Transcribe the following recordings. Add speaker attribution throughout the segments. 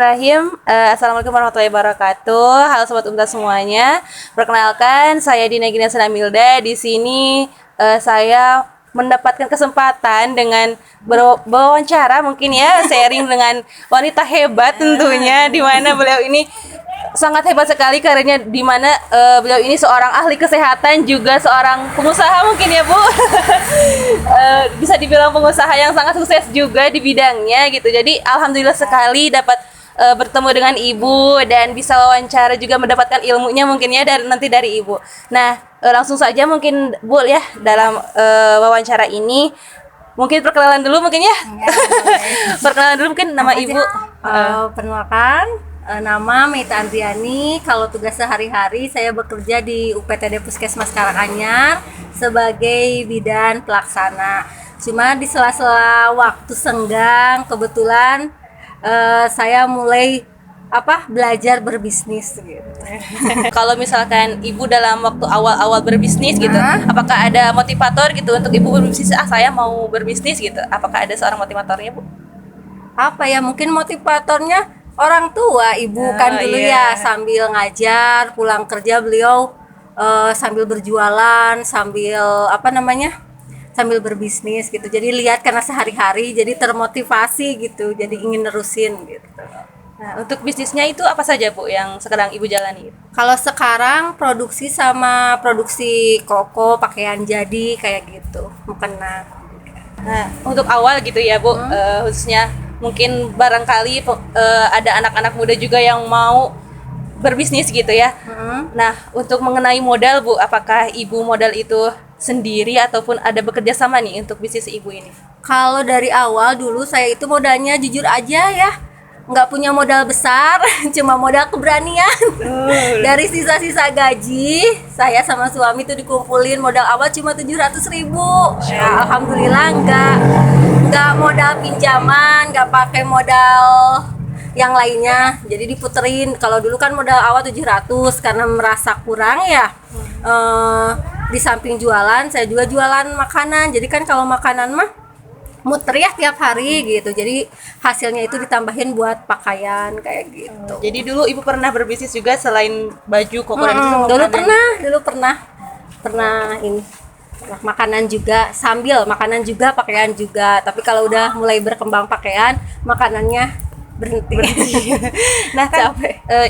Speaker 1: Bismillahirrahmanirrahim. Assalamualaikum warahmatullahi wabarakatuh. Halo sobat Unta semuanya. Perkenalkan, saya Dina Gina Senamilda. Di sini saya mendapatkan kesempatan dengan berwawancara mungkin ya, sharing dengan wanita hebat tentunya, di mana beliau ini sangat hebat sekali karirnya, di mana beliau ini seorang ahli kesehatan juga seorang pengusaha mungkin ya Bu. Bisa dibilang pengusaha yang sangat sukses juga di bidangnya gitu. Jadi alhamdulillah sekali dapat bertemu dengan Ibu dan bisa wawancara juga mendapatkan ilmunya mungkin ya dari Ibu. Nah, langsung saja mungkin Bu ya dalam wawancara ini. Mungkin perkenalan dulu mungkin ya. Perkenalan dulu mungkin nama Ibu.
Speaker 2: Perkenalkan, nama Meita Andriani. Kalau tugas sehari-hari saya bekerja di UPTD Puskesmas Karanganyar sebagai bidan pelaksana. Cuma di sela-sela waktu senggang kebetulan saya mulai belajar berbisnis gitu.
Speaker 1: Kalau misalkan Ibu dalam waktu awal-awal berbisnis gitu, apakah ada motivator gitu untuk Ibu berbisnis? Saya mau berbisnis gitu. Apakah ada seorang motivatornya, Bu?
Speaker 2: Mungkin motivatornya orang tua ibu kan dulu ya, sambil ngajar, pulang kerja beliau sambil berjualan, sambil berbisnis gitu. Jadi lihat karena sehari-hari jadi termotivasi gitu, jadi ingin nerusin gitu.
Speaker 1: Nah, untuk bisnisnya itu apa saja Bu yang sekarang Ibu jalani?
Speaker 2: Kalau sekarang produksi koko, pakaian jadi kayak gitu, mukena.
Speaker 1: Nah, untuk awal gitu ya Bu, khususnya mungkin barangkali ada anak-anak muda juga yang mau berbisnis gitu ya. Nah, untuk mengenai modal Bu, apakah Ibu modal itu sendiri ataupun ada bekerja sama nih untuk bisnis Ibu ini?
Speaker 2: Kalau dari awal dulu saya itu modalnya jujur aja ya, nggak punya modal besar, cuma modal keberanian. Dari sisa-sisa gaji saya sama suami tuh dikumpulin, modal awal cuma 700.000. Ya, alhamdulillah nggak modal pinjaman, nggak pakai modal yang lainnya, jadi diputerin. Kalau dulu kan modal awal 700 karena merasa kurang ya. Di samping jualan saya juga jualan makanan, jadi kan kalau makanan mah muter ya tiap hari gitu, jadi hasilnya itu ditambahin buat pakaian kayak gitu.
Speaker 1: Jadi dulu Ibu pernah berbisnis juga selain baju koko dan itu sama
Speaker 2: Dulu
Speaker 1: makanan?
Speaker 2: pernah ini makanan juga, sambil makanan juga pakaian juga, tapi kalau udah mulai berkembang pakaian, makanannya berhenti.
Speaker 1: Nah kan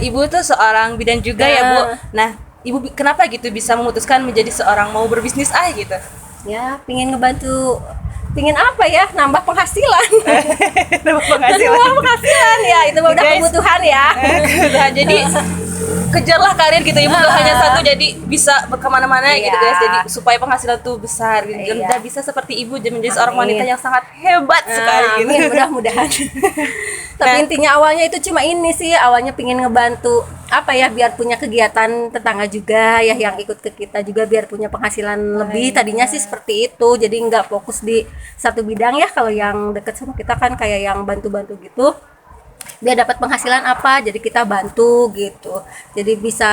Speaker 1: Ibu tuh seorang bidan juga ya Bu. Nah Ibu kenapa gitu bisa memutuskan menjadi seorang mau berbisnis gitu?
Speaker 2: Ya pingin nambah penghasilan.
Speaker 1: Nambah
Speaker 2: penghasilan ya, itu udah kebutuhan ya.
Speaker 1: Kebutuhan, jadi kejarlah karir gitu Ibu, gak hanya satu, jadi bisa kemana-mana gitu guys, jadi supaya penghasilan tuh besar gitu. Dan bisa seperti Ibu menjadi seorang wanita yang sangat hebat sekali gitu.
Speaker 2: Mudah-mudahan. Tapi intinya awalnya itu cuma ini sih, awalnya pingin ngebantu biar punya kegiatan tetangga juga ya yang ikut ke kita juga, biar punya penghasilan lebih. Tadinya sih seperti itu, jadi nggak fokus di satu bidang ya. Kalau yang deket sama kita kan kayak yang bantu-bantu gitu, biar dapat penghasilan jadi kita bantu gitu, jadi bisa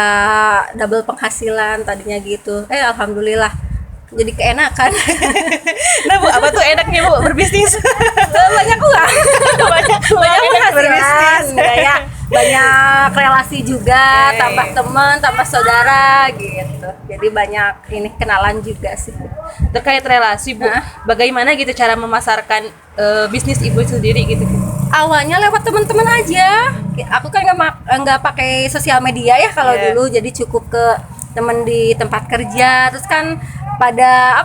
Speaker 2: double penghasilan tadinya gitu. Alhamdulillah jadi keenakan.
Speaker 1: Nah Bu, apa tuh enaknya Bu berbisnis?
Speaker 2: Banyak uang, banyak penghasilan ya, banyak relasi juga, tambah teman, tambah saudara gitu, jadi banyak ini kenalan juga sih.
Speaker 1: Terkait relasi Bu, bagaimana gitu cara memasarkan bisnis Ibu sendiri gitu?
Speaker 2: Awalnya lewat teman-teman aja. Aku kan nggak pakai sosial media ya kalau dulu, jadi cukup ke teman di tempat kerja. Terus kan pada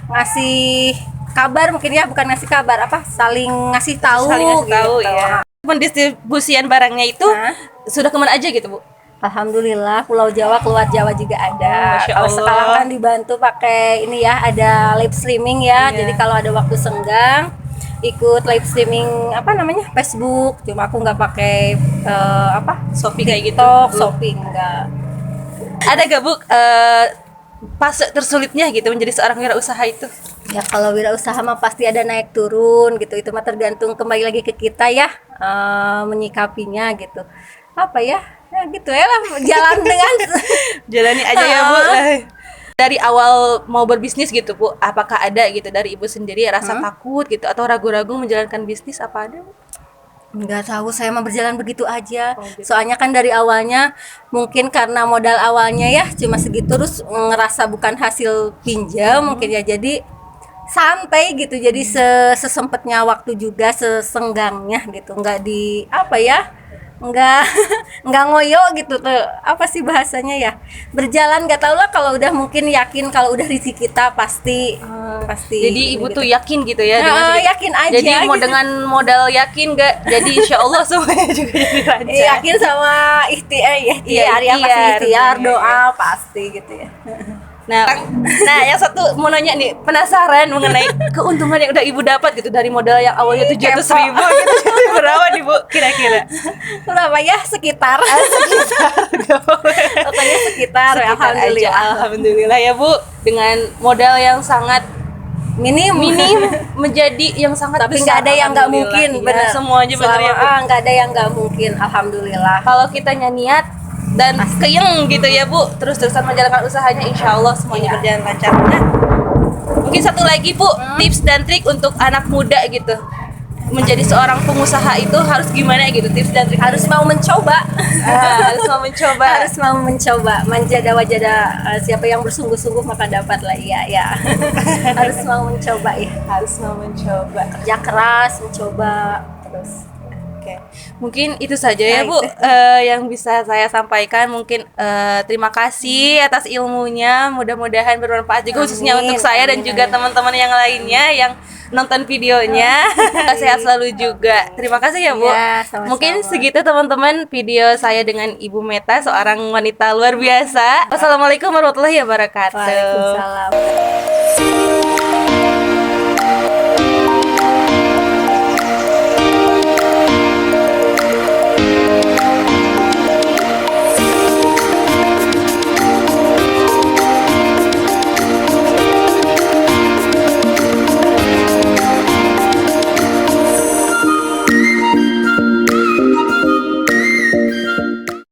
Speaker 2: ngasih kabar mungkin ya, bukan ngasih kabar, saling ngasih tahu gitu.
Speaker 1: Ya. Pendistribusian barangnya itu sudah kemana aja gitu Bu?
Speaker 2: Alhamdulillah Pulau Jawa, keluar Jawa juga ada. Kalau sekarang kan dibantu pakai ini ya, ada live streaming ya. Jadi kalau ada waktu senggang ikut live streaming Facebook, cuma aku nggak pakai
Speaker 1: Shopee kayak gitu.
Speaker 2: Shopee enggak.
Speaker 1: Ada gak Bu fase tersulitnya gitu menjadi seorang wirausaha itu?
Speaker 2: Ya kalau wirausaha mah pasti ada naik turun gitu, itu mah tergantung kembali lagi ke kita ya, menyikapinya gitu. Gitu ya lah, jalan dengan
Speaker 1: jalani aja ya Bu. Dari awal mau berbisnis gitu Bu, apakah ada gitu dari Ibu sendiri rasa takut gitu atau ragu-ragu menjalankan bisnis, apa ada Bu?
Speaker 2: Nggak tahu, saya mah berjalan begitu aja. Soalnya kan dari awalnya mungkin karena modal awalnya ya cuma segitu, terus ngerasa bukan hasil pinjam mungkin ya, jadi santai gitu. Jadi sesempatnya waktu juga, sesenggangnya gitu. Nggak di apa ya? Nggak nggak ngoyo gitu tuh. Apa sih bahasanya ya? Berjalan, nggak tahu lah, kalau udah mungkin yakin kalau udah rezeki kita pasti pasti.
Speaker 1: Jadi ibu
Speaker 2: gitu.
Speaker 1: tuh yakin gitu ya
Speaker 2: Nah,
Speaker 1: segitu.
Speaker 2: yakin aja.
Speaker 1: Jadi mau
Speaker 2: gitu.
Speaker 1: dengan modal yakin gak? Jadi insya Allah semuanya juga jadi lancar.
Speaker 2: Yakin sama ikhtiar ya, ikhtiar ya, pasti
Speaker 1: ikhtiar.
Speaker 2: ikhtiar, doa pasti gitu ya.
Speaker 1: Nah, yang satu mau nanya nih, penasaran mengenai keuntungan yang udah ibu dapat gitu dari modal yang awalnya 700.000 gitu. Jadi berapa nih bu kira-kira?
Speaker 2: Berapa ya, sekitar pokoknya sekitar,
Speaker 1: Sekitar
Speaker 2: alhamdulillah.
Speaker 1: aja, alhamdulillah ya bu, dengan modal yang sangat
Speaker 2: minim
Speaker 1: menjadi yang sangat
Speaker 2: tapi
Speaker 1: besar.
Speaker 2: nggak ada yang nggak
Speaker 1: Alhamdulillah.
Speaker 2: mungkin,
Speaker 1: Iya,
Speaker 2: benar
Speaker 1: semuanya benar ya bu.
Speaker 2: nggak ada yang nggak mungkin, alhamdulillah.
Speaker 1: Kalau kitanya niat dan keyeng gitu ya bu, terus-terusan menjalankan usahanya, insya Allah semuanya berjalan lancar. Nah, mungkin satu lagi bu, tips dan trik untuk anak muda gitu menjadi seorang pengusaha itu harus gimana gitu, tips dan trik.
Speaker 2: Harus mau mencoba.
Speaker 1: Harus mau mencoba.
Speaker 2: Harus mau mencoba, manjada wajada, siapa yang bersungguh-sungguh maka dapat lah, ya harus mau mencoba ya,
Speaker 1: Harus mau mencoba.
Speaker 2: kerja keras, mencoba terus.
Speaker 1: Oke, mungkin itu saja ya Bu yang bisa saya sampaikan. Mungkin terima kasih atas ilmunya. Mudah-mudahan bermanfaat juga, khususnya
Speaker 2: Amin,
Speaker 1: untuk saya dan
Speaker 2: amin,
Speaker 1: juga
Speaker 2: amin.
Speaker 1: teman-teman yang lainnya yang nonton videonya. Sehat selalu juga. Terima kasih ya Bu.
Speaker 2: Ya, sama-sama.
Speaker 1: Mungkin segitu teman-teman video saya dengan Ibu Meta, seorang wanita luar biasa. Wassalamualaikum warahmatullahi wabarakatuh.
Speaker 2: Waalaikumsalam.